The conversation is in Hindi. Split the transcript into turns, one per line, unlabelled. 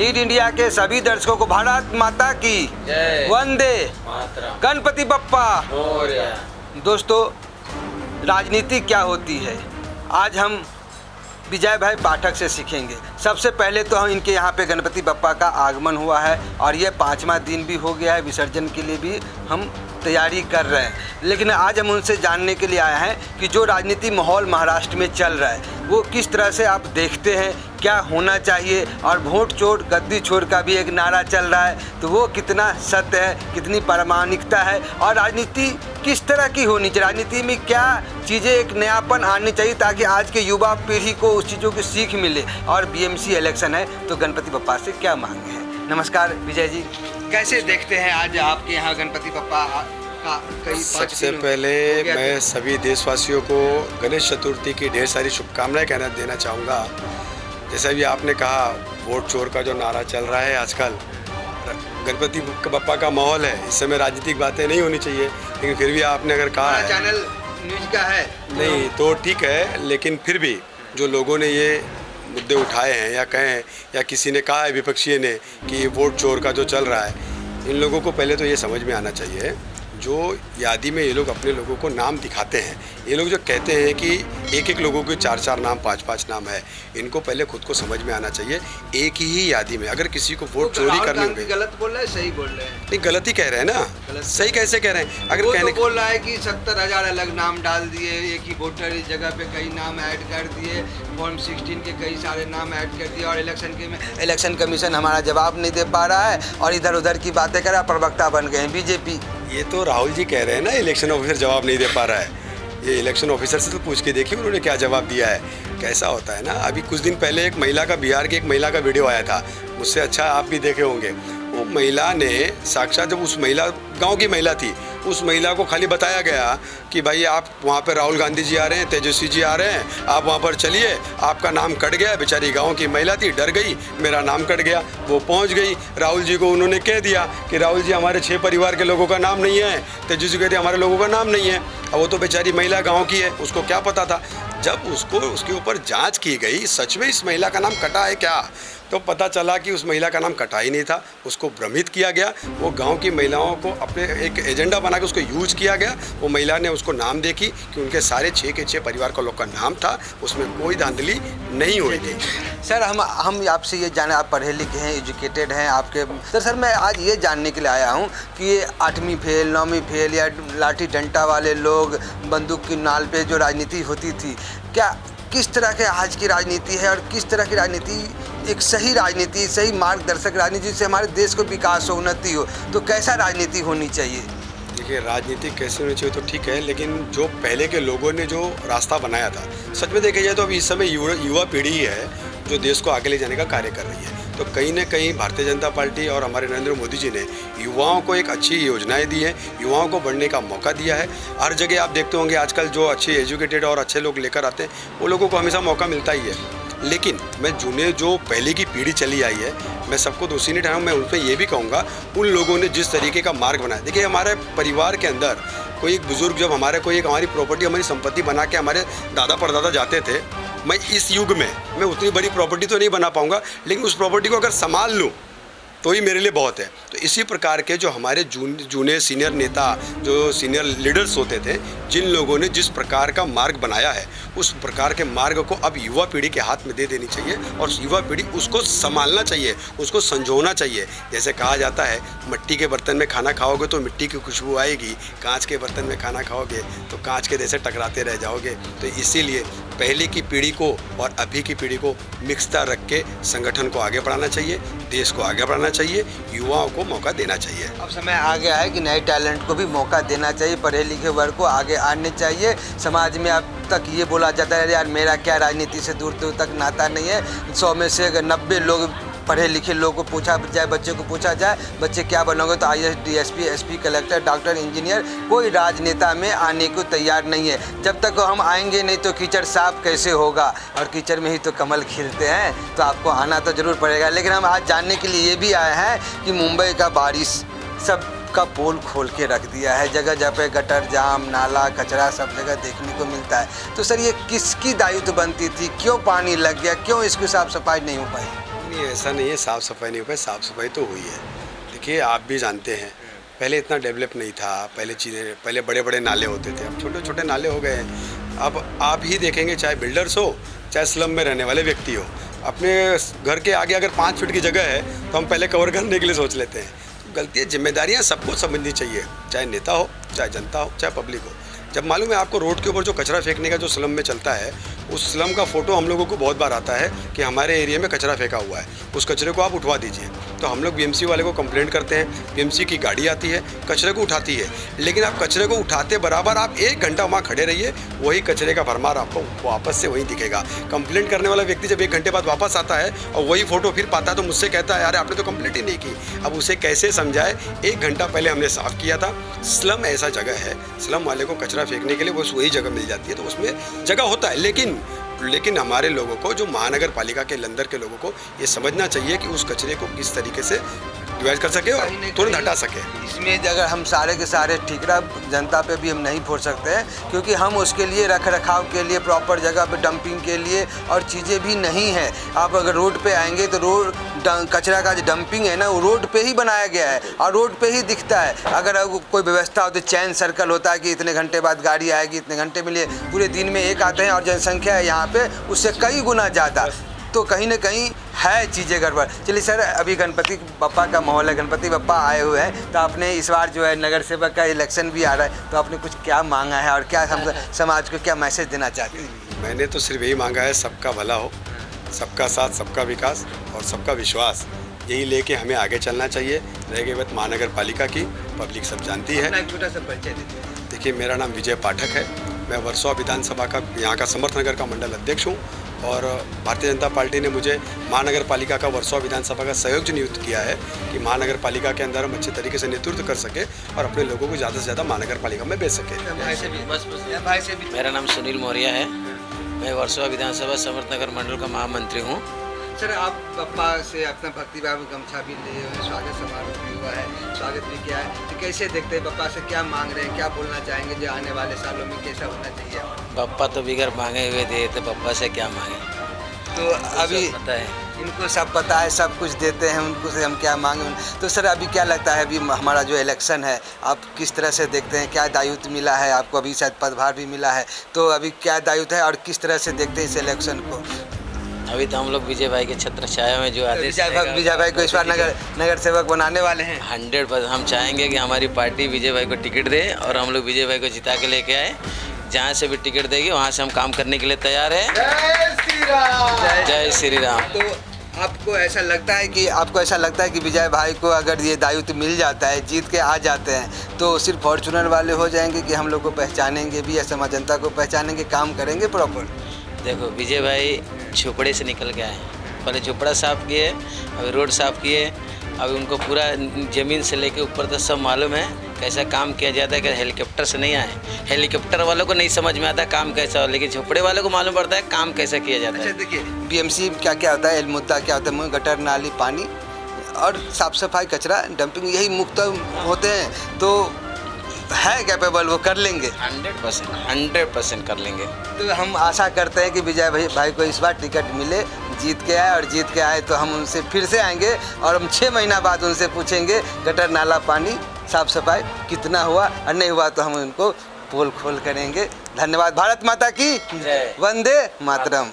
लीड इंडिया के सभी दर्शकों को भारत माता की
जय।
वंदे
मातरम।
गणपति बप्पा।
मोरया।
दोस्तों, राजनीति क्या होती है आज हम विजय भाई पाठक से सीखेंगे। सबसे पहले तो हम इनके यहाँ पे गणपति बप्पा का आगमन हुआ है और ये 5वां दिन भी हो गया है। विसर्जन के लिए भी हम तैयारी कर रहे हैं, लेकिन आज हम उनसे जानने के लिए आए हैं कि जो राजनीति माहौल महाराष्ट्र में चल रहा है वो किस तरह से आप देखते हैं, क्या होना चाहिए। और वोट चोर गद्दी छोर का भी एक नारा चल रहा है, तो वो कितना सत्य है, कितनी प्रामाणिकता है और राजनीति किस तरह की होनी चाहिए, राजनीति में क्या चीज़ें एक नयापन आनी चाहिए ताकि आज के युवा पीढ़ी को उस चीज़ों की सीख मिले। और बीएमसी इलेक्शन है तो गणपति बप्पा से क्या मांगे हैं। नमस्कार विजय जी, कैसे देखते हैं आज आपके यहाँ गणपति बप्पा का कई
सबसे पहले मैं सभी देशवासियों को गणेश चतुर्थी की ढेर सारी शुभकामनाएं कहना देना चाहूँगा। जैसा भी आपने कहा, वोट चोर का जो नारा चल रहा है आजकल, गणपति बप्पा का माहौल है, इस समय राजनीतिक बातें नहीं होनी चाहिए, लेकिन फिर भी आपने अगर कहा है
चैनल न्यूज़ का है
नहीं तो ठीक है, लेकिन फिर भी जो लोगों ने ये मुद्दे उठाए हैं या कहें या किसी ने कहा है विपक्षी ने कि वोट चोर का जो चल रहा है, इन लोगों को पहले तो ये समझ में आना चाहिए, जो यादी में ये लोग अपने लोगों को नाम दिखाते हैं, ये लोग जो कहते हैं कि एक एक लोगों के 4-4 नाम 5-5 नाम है, इनको पहले खुद को समझ में आना चाहिए। एक ही यादी में अगर किसी को वोट चोरी करनी होगी,
गलत बोल रहे हैं सही बोल रहे हैं?
नहीं, गलत ही कह रहे हैं ना, सही कैसे कह रहे हैं? अगर
वो
कहने
तो बोल रहा है कि 70,000 अलग नाम डाल दिए, एक ही वोटर इस जगह पे कई नाम ऐड कर दिए, फॉर्म 16 के कई सारे नाम ऐड कर दिए और इलेक्शन कमीशन हमारा जवाब नहीं दे पा रहा है और इधर उधर की बातें कर रहा, प्रवक्ता बन गए हैं बीजेपी।
ये तो राहुल जी कह रहे हैं ना, इलेक्शन ऑफिसर जवाब नहीं दे पा रहा है। ये इलेक्शन ऑफिसर से तो पूछ के देखिए उन्होंने क्या जवाब दिया है। कैसा होता है ना, अभी कुछ दिन पहले एक महिला का, बिहार की एक महिला का वीडियो आया था, मुझसे अच्छा आप भी देखे होंगे। वो महिला ने साक्षात, जब उस महिला गांव की महिला थी, उस महिला को खाली बताया गया कि भाई आप वहाँ पर राहुल गांधी जी आ रहे हैं, तेजस्वी जी आ रहे हैं, आप वहाँ पर चलिए, आपका नाम कट गया। बेचारी गांव की महिला थी, डर गई, मेरा नाम कट गया। वो पहुँच गई, राहुल जी को उन्होंने कह दिया कि राहुल जी हमारे 6 परिवार के लोगों का नाम नहीं है, तेजस्वी कहते हमारे लोगों का नाम नहीं है। अब वो तो बेचारी महिला गाँव की है, उसको क्या पता था। जब उसके ऊपर जांच की गई, सच में इस महिला का नाम कटा है क्या, तो पता चला कि उस महिला का नाम कटा ही नहीं था, उसको भ्रमित किया गया। वो गांव की महिलाओं को अपने एक एजेंडा बना के उसको यूज किया गया। वो महिला ने उसको नाम देखी कि उनके सारे 6 के 6 परिवार का लोग का नाम था, उसमें कोई धांधली नहीं हुई थी।
सर, हम आपसे ये जाने, आप पढ़े लिखे हैं, एजुकेटेड हैं आपके, तो सर मैं आज ये जानने के लिए आया हूँ कि ये 8वीं फेल 9वीं फेल या लाठी डंडा वाले लोग, बंदूक की नाल पे जो राजनीति होती थी, क्या किस तरह के आज की राजनीति है और किस तरह की राजनीति एक सही राजनीति, सही मार्गदर्शक राजनीति जिससे हमारे देश को विकास हो, उन्नति हो, तो कैसा राजनीति होनी चाहिए?
देखिए, राजनीति कैसे होनी चाहिए तो ठीक है, लेकिन जो पहले के लोगों ने जो रास्ता बनाया था, सच में देखा जाए तो अभी इस समय युवा पीढ़ी है जो देश को आगे ले जाने का कार्य कर रही है। तो कहीं ना कहीं भारतीय जनता पार्टी और हमारे नरेंद्र मोदी जी ने युवाओं को एक अच्छी योजनाएं दी है, युवाओं को बढ़ने का मौका दिया है। हर जगह आप देखते होंगे आजकल जो अच्छे एजुकेटेड और अच्छे लोग लेकर आते हैं, वो लोगों को हमेशा मौका मिलता ही है। लेकिन मैं जो पहले की पीढ़ी चली आई है, मैं सबको दोषी नहीं ठहराऊँ, मैं उन पर ये भी कहूँगा, उन लोगों ने जिस तरीके का मार्ग बनाया। देखिए, हमारे परिवार के अंदर कोई एक बुजुर्ग जब हमारी प्रॉपर्टी, हमारी संपत्ति बना के हमारे दादा परदादा जाते थे, मैं इस युग में मैं उतनी बड़ी प्रॉपर्टी तो नहीं बना पाऊंगा, लेकिन उस प्रॉपर्टी को अगर संभाल लूँ तो ही मेरे लिए बहुत है। तो इसी प्रकार के जो हमारे जूने सीनियर नेता, जो सीनियर लीडर्स होते थे, जिन लोगों ने जिस प्रकार का मार्ग बनाया है, उस प्रकार के मार्ग को अब युवा पीढ़ी के हाथ में दे देनी चाहिए और युवा पीढ़ी उसको संभालना चाहिए, उसको संजोना चाहिए। जैसे कहा जाता है, मिट्टी के बर्तन में खाना खाओगे तो मिट्टी की खुशबू आएगी, कांच के बर्तन में खाना खाओगे तो कांच के जैसे टकराते रह जाओगे। तो इसीलिए पहले की पीढ़ी को और अभी की पीढ़ी को मिक्सता रख के संगठन को आगे बढ़ाना चाहिए, देश को आगे बढ़ाना चाहिए, युवाओं को मौका देना चाहिए।
अब समय आ गया है कि नए टैलेंट को भी मौका देना चाहिए, पढ़े लिखे वर्ग को आगे आने चाहिए। समाज में अब तक ये बोला जाता है, यार मेरा क्या राजनीति से दूर दूर तक नाता नहीं है। 100 में से अगर 90 लोग पढ़े लिखे लोग को पूछा जाए, बच्चे को पूछा जाए, बच्चे क्या बनोगे, तो IAS, DSP, SP, collector, doctor, engineer, कोई राजनेता में आने को तैयार नहीं है। जब तक हम आएंगे नहीं तो कीचड़ साफ कैसे होगा, और कीचड़ में ही तो कमल खिलते हैं। तो आपको आना तो ज़रूर पड़ेगा। लेकिन हम आज जानने के लिए ये भी आए हैं कि मुंबई का बारिश सब का पोल खोल के रख दिया है, जगह जगह पे गटर जाम, नाला, कचरा सब जगह देखने को मिलता है। तो सर, ये किसकी दायित्व बनती थी, क्यों पानी लग गया, क्यों इसकी साफ सफाई नहीं हो पाई?
नहीं, ऐसा नहीं है साफ़ सफाई नहीं हो पाई, साफ़ सफाई तो हुई है। देखिए आप भी जानते हैं, पहले इतना डेवलप नहीं था, पहले बड़े बड़े नाले होते थे, अब छोटे छोटे नाले हो गए हैं। अब आप ही देखेंगे, चाहे बिल्डर्स हो चाहे स्लम में रहने वाले व्यक्ति हो, अपने घर के आगे अगर 5 फीट की जगह है तो हम पहले कवर करने के लिए सोच लेते हैं। तो गलतियाँ जिम्मेदारियाँ सबको समझनी चाहिए, चाहे नेता हो, चाहे जनता हो, चाहे पब्लिक हो। जब मालूम है आपको रोड के ऊपर जो कचरा फेंकने का जो स्लम में चलता है, उस स्लम का फ़ोटो हम लोगों को बहुत बार आता है कि हमारे एरिया में कचरा फेंका हुआ है, उस कचरे को आप उठवा दीजिए। तो हम लोग बीएमसी वाले को कंप्लेंट करते हैं, बीएमसी की गाड़ी आती है, कचरे को उठाती है, लेकिन आप कचरे को उठाते बराबर आप 1 घंटा वहाँ खड़े रहिए, वही कचरे का भरमार आपको वापस से वहीं दिखेगा। कंप्लेंट करने वाला व्यक्ति जब 1 घंटे बाद वापस आता है और वही फ़ोटो फिर पाता है तो मुझसे कहता है, अरे आपने तो कंप्लेंट ही नहीं की। अब उसे कैसे समझाए? 1 घंटा पहले हमने साफ़ किया था। स्लम ऐसा जगह है, स्लम वाले को कचरा फेंकने के लिए बस वही जगह मिल जाती है, तो उसमें जगह होता है। लेकिन हमारे लोगों को, जो महानगर पालिका के अंदर के लोगों को ये समझना चाहिए कि उस कचरे को किस तरीके से डिवाइड कर सके और तुरंत हटा सके।
इसमें अगर हम सारे के सारे ठीकरा जनता पे भी हम नहीं फोड़ सकते हैं, क्योंकि हम उसके लिए रख रखाव के लिए प्रॉपर जगह पे डंपिंग के लिए और चीज़ें भी नहीं है। आप अगर रोड पे आएंगे तो रोड कचरा का जो डंपिंग है ना, वो रोड पे ही बनाया गया है और रोड पे ही दिखता है। अगर कोई व्यवस्था होती, चैन सर्कल होता है कि इतने घंटे बाद गाड़ी आएगी, इतने घंटे में लिए पूरे दिन में एक आते हैं और जनसंख्या है यहाँ पे उससे कई गुना ज़्यादा, तो कहीं ना कहीं है चीज़ें गड़बड़। चलिए सर, अभी गणपति बप्पा का माहौल है, गणपति बप्पा आए हुए हैं, तो आपने इस बार जो है नगर सेवक का इलेक्शन भी आ रहा है, तो आपने कुछ क्या मांगा है और क्या हम समाज को क्या मैसेज देना चाहते हैं?
मैंने तो सिर्फ यही मांगा है, सबका भला हो, सबका साथ, सबका विकास और सबका विश्वास, यही लेके हमें आगे चलना चाहिए। रह गई बात महानगर पालिका की, पब्लिक सब जानती है।
एक छोटा सा परिचय दीजिए।
देखिए, मेरा नाम विजय पाठक है, मैं वर्सोवा विधानसभा का यहाँ का समर्थ नगर का मंडल अध्यक्ष हूँ और भारतीय जनता पार्टी ने मुझे महानगर पालिका का वर्सोवा विधानसभा का सहयोगी नियुक्त किया है कि महानगर पालिका के अंदर हम अच्छे तरीके से नेतृत्व कर सके और अपने लोगों को ज़्यादा से ज़्यादा महानगर पालिका में भेज सके।
मेरा नाम सुनील मौर्य है, मैं वर्सोवा विधानसभा समर्थ नगर मंडल का महामंत्री हूँ।
सर, आप पप्पा से अपना भक्तिभाव गमछा भी लिए हुए, स्वागत समारोह भी हुआ है, स्वागत भी किया है, तो कैसे देखते हैं? पप्पा से क्या मांग रहे हैं, क्या बोलना चाहेंगे जो आने वाले सालों में कैसा होना चाहिए?
पप्पा तो बिगर मांगे हुए थे, तो पप्पा से क्या मांगे?
तो अभी
पता है,
इनको सब पता है, सब कुछ देते हैं, उनको से हम क्या मांगे। तो सर, अभी क्या लगता है, अभी हमारा जो इलेक्शन है, आप किस तरह से देखते हैं? क्या दायित्व मिला है आपको? अभी शायद पदभार भी मिला है, तो अभी क्या दायित्व है और किस तरह से देखते हैं इस इलेक्शन को?
अभी तो हम लोग विजय भाई के छत्र छाया में जो आदेश
विजय भाई को इस बार नगर सेवक बनाने वाले हैं।
100% हम चाहेंगे कि हमारी पार्टी विजय भाई को टिकट दे और हम लोग विजय भाई को जिता के लेके आए। जहाँ से भी टिकट देगी वहाँ से हम काम करने के लिए तैयार हैं।
जय श्री राम।
जय श्री राम।
तो आपको ऐसा लगता है कि विजय भाई को अगर ये दायित्व मिल जाता है, जीत के आ जाते हैं, तो सिर्फ फॉर्चूनर वाले हो जाएंगे कि हम लोग को पहचानेंगे भी या समाज जनता को पहचानेंगे, काम करेंगे प्रॉपर?
देखो, विजय भाई झोपड़े से निकल के आए, पहले झोपड़ा साफ़ किए, अभी रोड साफ़ किए, अभी उनको पूरा ज़मीन से लेके ऊपर तक सब मालूम है कैसा काम किया जाता है। कि हेलीकॉप्टर से नहीं आए, हेलीकॉप्टर वालों को नहीं समझ में आता काम कैसा हो, लेकिन झोपड़े वालों को मालूम पड़ता है काम कैसा किया जाता है।
अच्छा, देखिए, बीएमसी क्या होता है, मुद्दा क्या होता है? गटर, नाली, पानी और साफ़ सफाई, कचरा, डंपिंग, यही मुक्त होते हैं। तो है कैपेबल, वो कर लेंगे
100% कर लेंगे।
तो हम आशा करते हैं कि विजय भाई को इस बार टिकट मिले, जीत के आए, और जीत के आए तो हम उनसे फिर से आएंगे और हम 6 महीना बाद उनसे पूछेंगे गटर, नाला, पानी, साफ सफाई कितना हुआ, और नहीं हुआ तो हम उनको पोल खोल करेंगे। धन्यवाद। भारत माता की
जय।
वंदे मातरम।